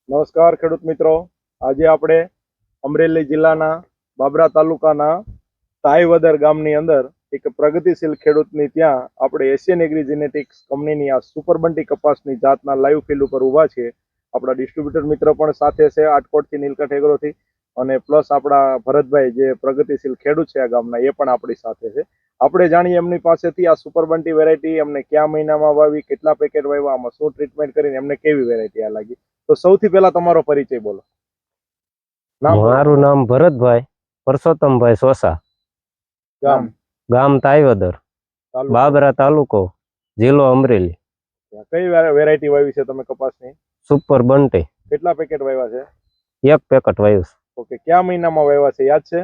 નમસ્કાર ખેડૂત મિત્રો, આજે આપણે અમરેલી જિલ્લાના બાબરા તાલુકાના તાઈવદર ગામની અંદર એક પ્રગતિશીલ ખેડૂતની ત્યાં આપણે એશિયન એગ્રી જેનેટિક્સ કંપનીની આ સુપર બંટી કપાસની જાતના લાઈવ ફીલ્ડ ઉપર ઊભા છીએ. આપણા ડિસ્ટ્રીબ્યુટર મિત્ર પણ સાથે છે આટકોટથી, નીલકંઠ એગ્રોથી, અને પ્લસ આપણા ભરતભાઈ જે પ્રગતિશીલ ખેડૂત છે આ ગામના એ પણ આપણી સાથે છે. આપણે જાણીએ એમની પાસેથી આ સુપર બંટી વેરાયટી એમને કયા મહિનામાં વાવી, કેટલા પેકેટ વાવ્યા, આમાં શું ટ્રીટમેન્ટ કરીને એમને કેવી વેરાયટી આ લાગી. તો સૌથી પહેલા તમારો પરિચય બોલો. મારું નામ ભરતભાઈ પરસોત્તમભાઈ સોસા, ગામ તાઈવદર, બાબરા તાલુકો, જિલ્લો અમરેલી. કઈ વેરાયટી વાવી છે તમે કપાસની? સુપર બંટી. કેટલા પેકેટ વાવ્યા છે? એક પેકેટ વાવ્યું. ઓકે, કયા મહિનામાં વાવ્યા છે યાદ છે?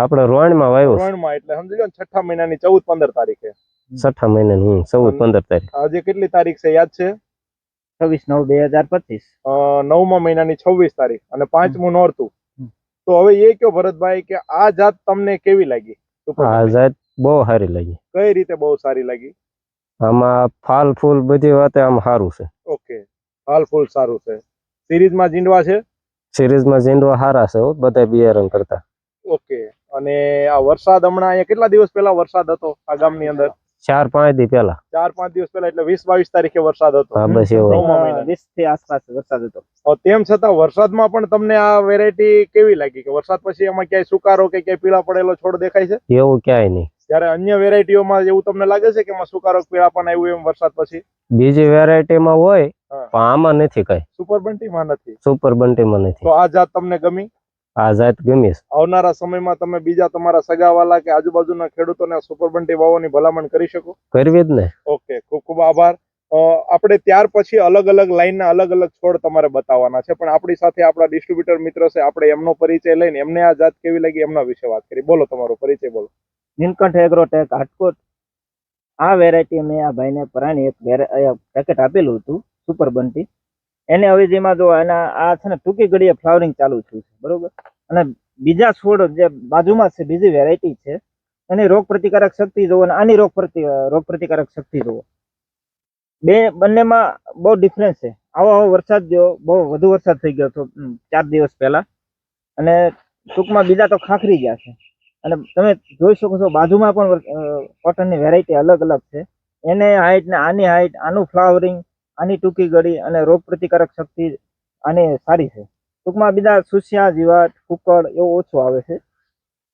આપણે રોણમાં વાવ્યું. રોણમાં એટલે સમજી લો 6ઠા મહિનાની 14-15 તારીખે. 6ઠા મહિનાની 14-15 તારીખ. આજે કેટલી તારીખ છે યાદ છે? 26/9/2025. 9મા મહિનાની 26 તારીખ અને 5મું નોરતું. તો હવે એ કયો ભરતભાઈ કે આ જાત તમને કેવી લાગી? આ જાત બહુ સારી લાગી. કઈ રીતે બહુ સારી લાગી? આમાં ફાલ ફૂલ બધી વાતે આમ સારું છે. ઓકે, ફાલ ફૂલ સારું છે. સિરીઝમાં જીંડવા છે? સિરીઝમાં જીંડવા સારા છે બધા બિયારણ કરતા. ઓકે, અને આ વરસાદ હમણાં અહીંયા કેટલા દિવસ પહેલા વરસાદ હતો આ ગામની અંદર? 4-5 દી પહેલા. 4-5 દિવસ પહેલા એટલે 20-22 તારીખે વરસાદ હતો. હા, બસ એવો. 20 થી આસપાસ વરસાદ હતો. તેમ છતાં વરસાદમાં પણ તમને આ વેરાયટી કેવી લાગી? કે વરસાદ પછી એમાં ક્યાંય સુકારો કે ક્યાંય પીળા પડેલો છોડ દેખાય છે? એવું ક્યાંય નહીં. ત્યારે અન્ય વેરાયટીઓમાં એવું તમને લાગે છે કે એમાં સુકારો પીળા પણ આવ્યું એમ વરસાદ પછી? બીજી વેરાયટીમાં હોય પણ આમાં નથી કઈ. સુપર બંટીમાં નથી. સુપર બંટીમાં નથી. તો આ જાત તમને ગમી? આ જાત ગમી. આવનારા સમયમાં તમે બીજા તમારા સગાવાલા કે આજુબાજુના ખેડૂતોને સુપર બંટી વાવવાની ભલામણ કરી શકો? કરવી જ ને. ઓકે, ખૂબ ખૂબ આભાર. આપણે ત્યાર પછી અલગ અલગ લાઈનના અલગ અલગ છોડ તમારે બતાવવાના છે, પણ આપણી સાથે આપણા ડિસ્ટ્રીબ્યુટર મિત્ર છે, આપણે એમનો પરિચય લઈને એમને આ જાત કેવી લાગી એમના વિશે વાત કરી. બોલો, તમારો પરિચય બોલો. નીલકંઠ એગ્રોટેક આટકોટ. આ વેરાયટી મેં આ ભાઈને પરાણી એક પેકેટ આપેલું હતું સુપર બંટી. એને અવેજીમાં જો એના આ છે ને ટૂંકી ઘડીએ ફ્લાવરિંગ ચાલુ થયું છે, બરોબર. અને બીજા છોડ જે બાજુમાં છે બીજી વેરાયટી છે, એની રોગ પ્રતિકારક શક્તિ જુઓ અને આની રોગ પ્રતિકારક શક્તિ જુઓ. બંનેમાં બહુ ડિફરન્સ છે. આવો વરસાદ જો બહુ વધુ વરસાદ થઈ ગયો હતો 4 દિવસ પહેલા, અને ટૂંકમાં બીજા તો ખાખરી ગયા છે. અને તમે જોઈ શકો છો બાજુમાં પણ કોટનની વેરાયટી અલગ અલગ છે. એને હાઈટ ને આની હાઈટ, આનું ફ્લાવરિંગ, આની ટૂંકી ગળી અને રોગ પ્રતિકારક શક્તિ આની સારી છે. ટૂંકમાં બીજા સુસ્યા, જીવાત, કુકડ એવું ઓછું આવે છે.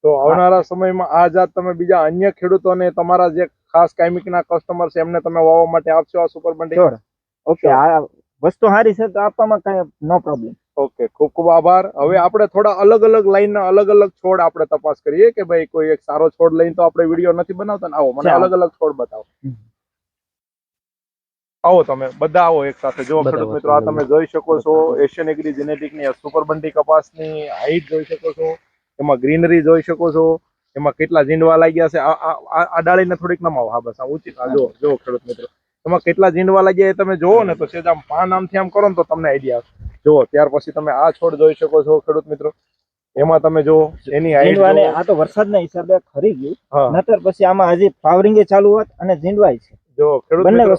તો આવનારા સમયમાં આ જાત તમે બીજા અન્ય ખેડૂતોને, તમારા જે ખાસ કાયમિકના કસ્ટમર છે એમને તમે વાવવા માટે આપશો આ સુપર બંટી? ઓકે, આ વસ્તુ સારી છે તો આપવામાં કઈ નો પ્રોબ્લેમ. ઓકે, ખૂબ ખૂબ આભાર. હવે આપણે થોડા અલગ અલગ લાઈનના અલગ અલગ છોડ આપણે તપાસ કરીએ કે ભાઈ કોઈ એક સારો છોડ લઈને તો આપણે વિડીયો નથી બનાવતા ને. આવો, મને અલગ અલગ છોડ બતાવો. આવો, તમે બધા આવો એક સાથે. જો ખેડૂત મિત્રો, આ તમે જોઈ શકો છો એશિયન એગ્રી જેનેટિકની આ સુપર બંટી કપાસની હાઈટ જોઈ શકો છો, એમાં ગ્રીનરી જોઈ શકો છો, એમાં કેટલા જીંડવા લાગ્યા છે. આ ડાળીને થોડીક નમાવો. હા, બસ આ ઊંચી. જો ખેડૂત મિત્રો, એમાં કેટલા જીંડવા લાગ્યા એ તમે જોવો ને તો સેજ આમ પાન આમથી આમ કરો ને તો તમને આઈડિયા આવે. જુઓ, ત્યાર પછી તમે આ છોડ જોઈ શકો છો ખેડૂત મિત્રો, એમાં તમે જો એની હાઈટ. આ તો વરસાદના હિસાબે ખરી ગયું, નતર પછી આમાં હજી ફ્લાવરિંગ ચાલુ હોત અને જીંડવાય છે. જો ખેડૂત મિત્રો,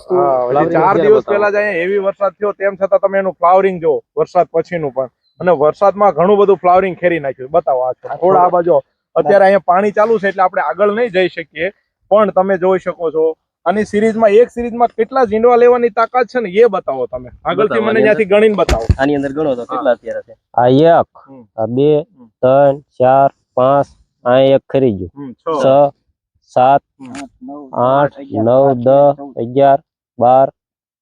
4 દિવસ પહેલા જ અહીંયા હેવી વરસાદ થયો, તેમ છતાં તમે એનું ફ્લાવરિંગ જો વરસાદ પછીનું પણ, અને વરસાદમાં ઘણું બધું ફ્લાવરિંગ ખેરી નાખ્યું. બતાવો આ છોડ. આ બાજુ અત્યારે અહીંયા પાણી ચાલુ છે એટલે આપણે આગળ નહીં જઈ શકીએ, પણ તમે જોઈ શકો છો આની સિરીઝમાં એક સિરીઝમાં કેટલા જીંડવા લેવાની તાકાત છે ને એ બતાવો તમે. આગળથી મને ત્યાંથી ગણીને બતાવો. આની અંદર ગણો તો કેટલા અત્યારે છે? આ 1, આ 2, 3, 4, 5, આ એક ખરી ગયું. 6, 7, 8, 9, 10, 11, 12,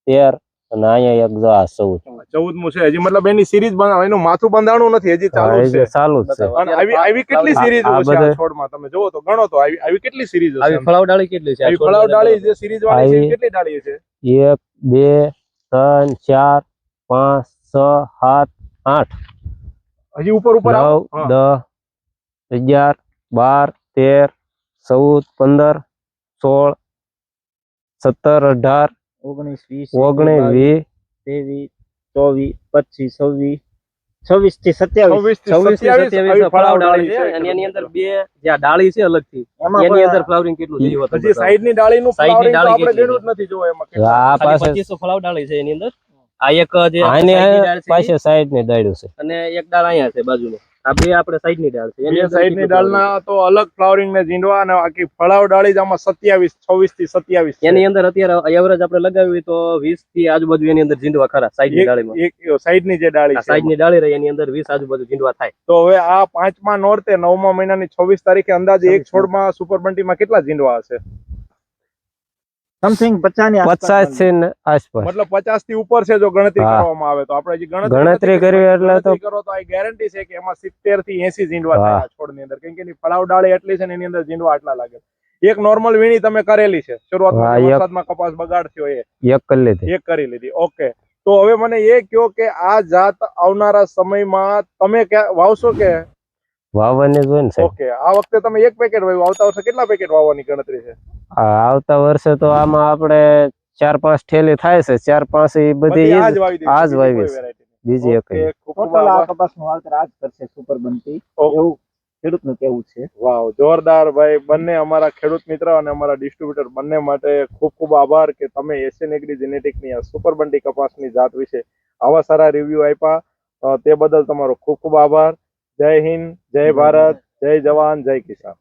13 અને અહીંયા એક 14મું છે. હજી મતલબ એની સિરીઝ એનું માથું બંધાણું નથી, હજી ચાલુ છે. ચાલુ જ છે. અને આવી કેટલી સિરીઝ છે આ છોડમાં? તમે જોવો તો ગણો તો આવી કેટલી સિરીઝ છે. આવી ફળાવ ડાળી કેટલી છે? આવી ફળાવ ડાળી જે સિરીઝ વાળી છે કેટલી ડાળી છે? 1, 2, 3, 4, 5, 6, 7, 8. હજી ઉપર 9, 10, 11, 12, 13, 14, 15, 16, 17, 18, 19, 20, 23, 24, 25, 26, 26 થી 27 ફળાવ ડાળી છે. અને એની અંદર બે જે ડાળી છે અલગથી, એની અંદર ફ્લાવરિંગ કેટલું થયું હજી સાઈડની ડાળીનું ફ્લાવરિંગ તો આપણે ગણ્યું જ નથી. જો એમાં આ પાસે 2500 ફળાવ ડાળી છે એની અંદર. આ એક જે આની સાઈડની ડાળ છે પાસે સાઈડ ની ડાળ્યું છે અને એક ડાળ અહીંયા છે બાજુની. આ બે આપણે સાઈડની ડાળ છે. બે સાઈડની ડાળના તો અલગ ફ્લાવરિંગ ને જીંડવા અને આખી ફળાવ ડાળી જ આમાં 26 થી 27 છે. એની અંદર અત્યારે એવરેજ આપણે લગાવી તો 20 થી આજુબાજુ એની અંદર જીંડવા ખરા સાઈડની ડાળીમાં. એક સાઈડની જે ડાળી આ છે સાઈડની ડાળી રહી એની અંદર 20 આજુબાજુ જીંડવા થાય. તો હવે આ 5મા નોરતે 9મા મહિનાની 26 તારીખે અંદાજે એક છોડમાં સુપર બંટીમાં કેટલા જીંડવા હશે? સમથિંગ 50 ની આસપાસ 50 છે ને આસપાસ. મતલબ 50 થી ઉપર છે જો ગણતરી હા. કરવામાં આવે તો. આપણે જે ગણતરી કરવી એટલે તો કરો તો આ ગેરંટી છે કે એમાં 70 થી 80 જીંડવા હા. થાય આ છોડની અંદર, કેમ કે એની ફળાવ ડાળી એટલી છે ને એની અંદર જીંડવા આટલા લાગે. એક નોર્મલ વીણી તમે કરેલી છે શરૂઆતમાં, હા, એક- વરસાદમાં કપાસ બગાડ થયો એ એક કરી લીધી. એક કરી લીધી. ઓકે, તો હવે મને એ કહો કે આ જાત આવનારા સમયમાં તમે વાવશો કે? વાવવાની જ હોય ને સાહેબ. ઓકે, આ વખતે તમે એક પેકેટ વાવ્યું, આવતા વર્ષે કેટલા પેકેટ વાવવાની ગણતરી છે? આવતા વર્ષે તો આમાં આપણે 4-5 ઠેલી થાય છે. 4-5 એ બધી બધી ઈ આ જ જ વાવી દીધી, આ જ બીજી કોઈ વાવી છે. variety નહીં. બીજી એક ઓકે, ખૂબ ખૂબ ટોટલ આ આભાર. કપાસનું વાવેતર આ જ કરશે સુપર બનતી, ઓકે. એવું ખેડૂતનું કહેવું છે. વાવ, જોરદાર ભાઈ. બંને અમારા ખેડૂત મિત્ર અને અમારા ડિસ્ટ્રીબ્યુટર બંને માટે ખૂબ ખૂબ આભાર કે તમે એશિયન એગ્રી જેનેટિકની આ સુપર બંટી કપાસની જાત વિશે આવા સારા રિવ્યુ આપ્યા. તે બદલ તમારો ખૂબ ખૂબ આભાર. જય હિન્દ, જય ભારત, જય જવાન, જય કિસાન.